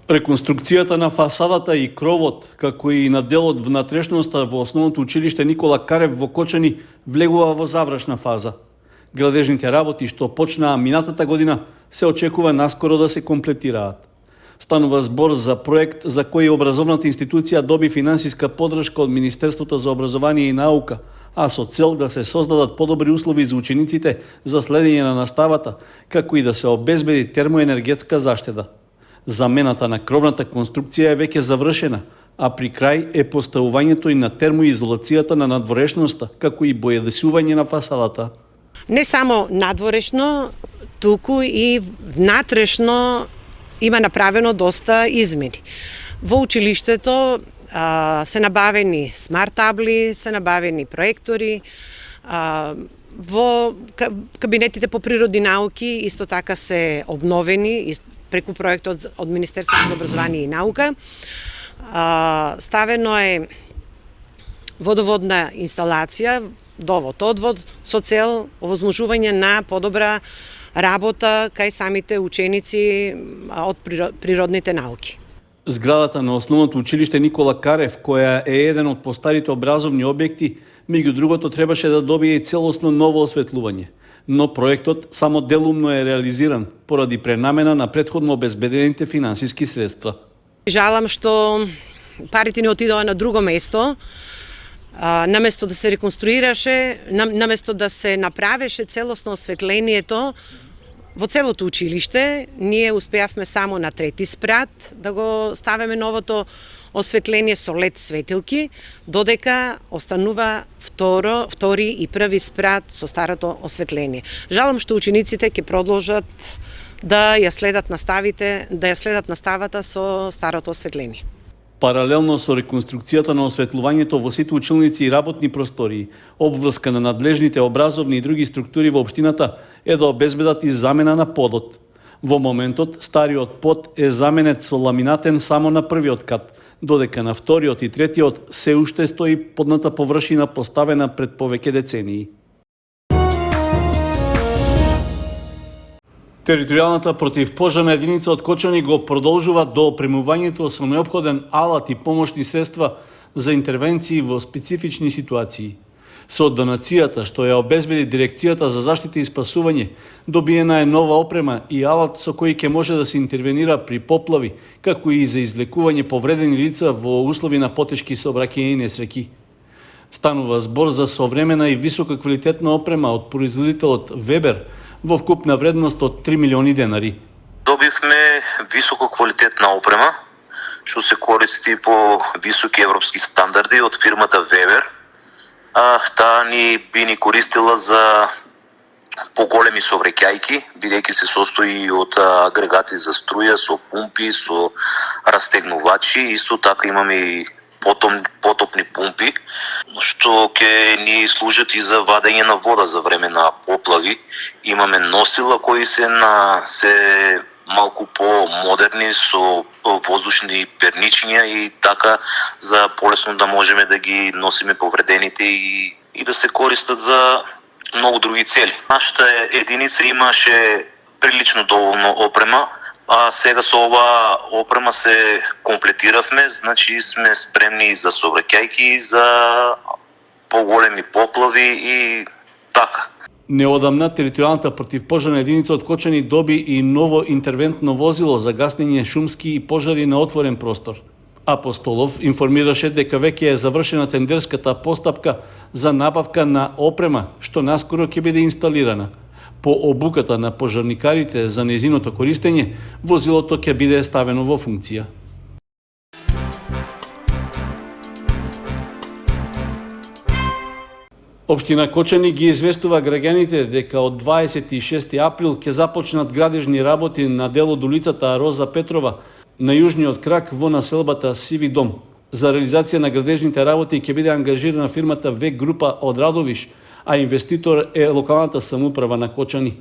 Реконструкцијата на фасадата и кровот, како и на дел од внатрешноста во основното училиште Никола Карев во Кочани влегува во завршна фаза. Градежните работи што почнаа минатата година се очекува наскоро да се комплетираат. Станува збор за проект за кој образовната институција доби финансиска поддршка од Министерството за образование и наука, а со цел да се создадат подобри услови за учениците за следење на наставата, како и да се обезбеди термоенергетска заштеда. Замената на кровната конструкција е веќе завршена, а при крај е поставувањето и на термоизолацијата на надворешноста, како и боядесување на фасадата. Не само надворешно, туку и внатрешно има направено доста измени. Во училиштето се набавени смарт табли, се набавени проектори, во кабинетите по природни науки исто така се обновени преку проектот од Министерството за образование и наука. Ставено е водоводна инсталација, довод-одвод, со цел овозможување на подобра работа кај самите ученици од природните науки. Зградата на основното училиште Никола Карев, која е еден од постарите образовни објекти, меѓу другото требаше да добие и целосно ново осветлување. Но проектот само делумно е реализиран поради пренамена на претходно обезбедените финансиски средства. Жалам што парите не отидоа на друго место, наместо да се реконструираше, наместо да се направеше целосно осветлението во целото училиште, ние успеавме само на трети спрат да го ставиме новото осветление со LED светилки, додека останува втори и први спрат со старото осветление. Жалам што учениците ќе продолжат да ја следат наставата со старото осветление. Паралелно со реконструкцијата на осветлувањето во сите училници и работни простории, обврска на надлежните образовни и други структури во општината е да обезбедат и замена на подот. Во моментот, стариот под е заменет со ламинатен само на првиот кат, додека на вториот и третиот се уште стои подната површина поставена пред повеќе децении. Територијалната противпожарна единица од Кочани го продолжува до опремувањето со неопходен алат и помошни средства за интервенции во специфични ситуации. Со донацијата што ја обезбеди Дирекцијата за заштита и спасување, добиена е нова опрема и алат со кој ќе може да се интервенира при поплави, како и за извлекување повредени лица во услови на потешки сообраќајни несреќи. Станува збор за современа и висока квалитетна опрема од производителот Вебер во вкупна вредност од 3 милиони денари. Добивме високо квалитетна опрема, што се користи по високи европски стандарди од фирмата Вебер. Таа би ни користила за поголеми сообраќајки, бидејќи се состои од агрегати за струја, со пумпи, со растегнувачи, исто така имаме и потопни пумпи, што ќе ни служат и за вадење на вода за време на поплави. Имаме носила кои се малку по-модерни со воздушни перничиња и така за полесно да можеме да ги носиме повредените и да се користат за многу други цели. Нашата единица имаше прилично доволно опрема, а сега со оваа опрема се комплетиравме, значи сме спремни за сообраќајки, за поголеми поплави и така. Неодамна територијалната противпожарна единица од Кочани доби и ново интервентно возило за гаснење шумски и пожари на отворен простор. Апостолов информираше дека веќе е завршена тендерската постапка за набавка на опрема, што наскоро ќе биде инсталирана. По обуката на пожарникарите за нејзиното користење, возилото ќе биде ставено во функција. Општина Кочани ги известува граѓаните дека од 26 април ќе започнат градежни работи на дел од улицата Роза Петрова на јужниот крак во населбата Сиви дом. За реализација на градежните работи ќе биде ангажирана фирмата В група од Радовиш, а инвеститор е локалната самоуправа на Кочани.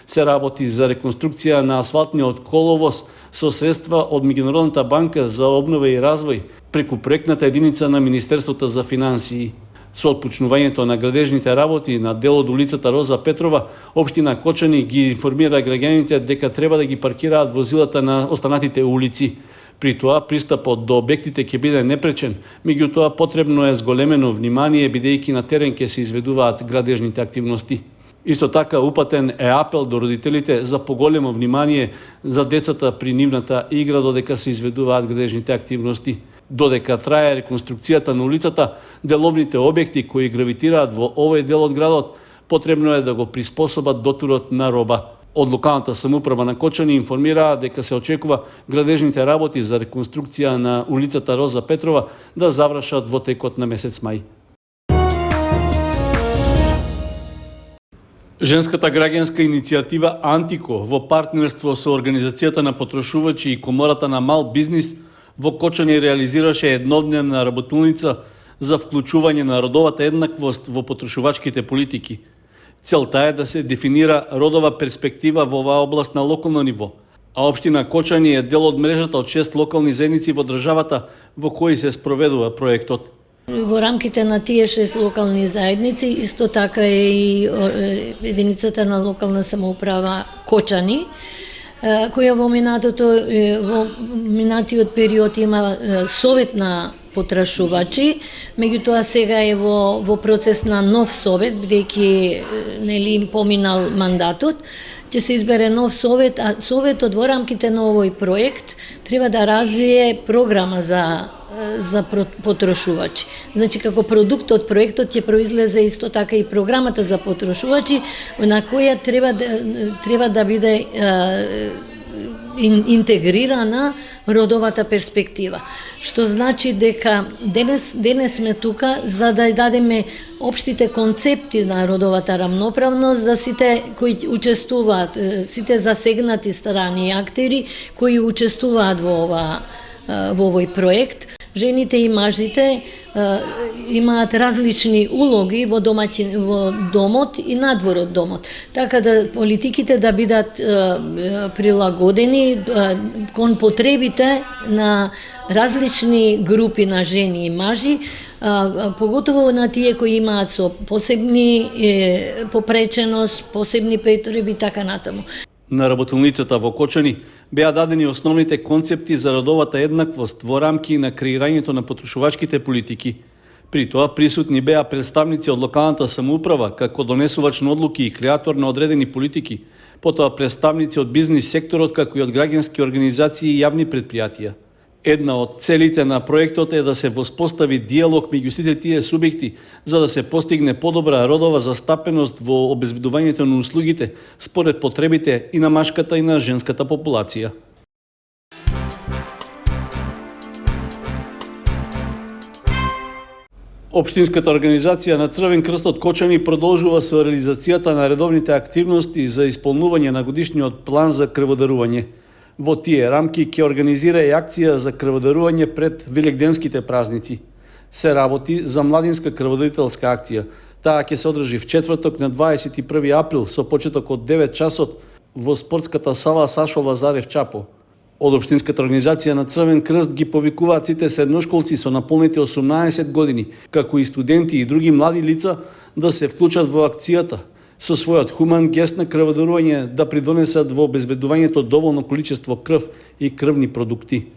Се работи за реконструкција на асфалтниот коловоз со средства од Меѓународната банка за обнова и развој преку проектната единица на Министерството за финансии. Со отпочнувањето на градежните работи на дел од улицата Роза Петрова, општина Кочани ги информира граѓаните дека треба да ги паркираат возилата на останатите улици. При тоа, пристапот до објектите ќе биде непречен, меѓутоа потребно е зголемено внимание, бидејќи на терен ќе се изведуваат градежните активности. Исто така, упатен е апел до родителите за поголемо внимание за децата при нивната игра додека се изведуваат градежните активности. Додека трае реконструкцијата на улицата, деловните објекти кои гравитираат во овој дел од градот, потребно е да го приспособат дотурот на роба. Од локалната самоуправа на Кочани информираа дека се очекува градежните работи за реконструкција на улицата Роза Петрова да завршат во текот на месец мај. Женската граѓанска иницијатива Антико во партнерство со Организацијата на потрошувачи и Комората на мал бизнис во Кочани реализираше еднодневна работилница за вклучување на родовата еднаквост во потрошувачките политики. Целта е да се дефинира родова перспектива во оваа област на локално ниво, а општина Кочани е дел од мрежата од 6 локални заедници во државата во кои се спроведува проектот. Во рамките на тие 6 локални заедници, исто така е и единицата на локална самоуправа Кочани, која во минатиот период има совет на потрашувачи, меѓутоа сега е во процес на нов совет, бидејќи нели поминал мандатот, ќе се избере нов совет, а советот во рамките на овој проект треба да развие програма за потрошувачи. Значи, како продукт од проектот ќе произлезе исто така и програмата за потрошувачи, на која треба да биде интегрирана родовата перспектива. Што значи дека денес сме тука за да дадеме општите концепти на родовата рамноправност за сите кои учествуваат, сите засегнати страни и актери кои учествуваат во овој проект. Жените и мажите имаат различни улоги во домот и надвор од домот. Така да политиките да бидат прилагодени кон потребите на различни групи на жени и мажи, поготово на тие кои имаат со посебни попреченост, посебни потреби, така натаму. На работилницата во Кочани беа дадени основните концепти за родовата еднаквост во рамки на креирањето на потрошувачките политики. При тоа присутни беа представници од локалната самоуправа, како донесувач на одлуки и креатор на одредени политики, потоа представници од бизнис секторот, како и од граѓански организации и јавни предпријатија. Една од целите на проектот е да се воспостави диалог меѓу сите тие субјекти за да се постигне подобра родова застапеност во обезбедувањето на услугите според потребите и на машката и на женската популација. Општинската организација на Црвен крст од Кочани продолжува со реализацијата на редовните активности за исполнување на годишниот план за крводарување. Во тие рамки ќе организира и акција за крводарување пред великденските празници. Се работи за младинска крводарителска акција. Таа ќе се одржи в четврток на 21 април со почеток од 9 часот во спортската сала Сашо Лазарев Чапо. Од Општинската организација на Црвен крст ги повикуваат сите средношколци со наполнети 18 години, како и студенти и други млади лица да се вклучат во акцијата, со својот хуман гест на крводарување да придонесат во обезбедувањето доволно количество крв и крвни продукти.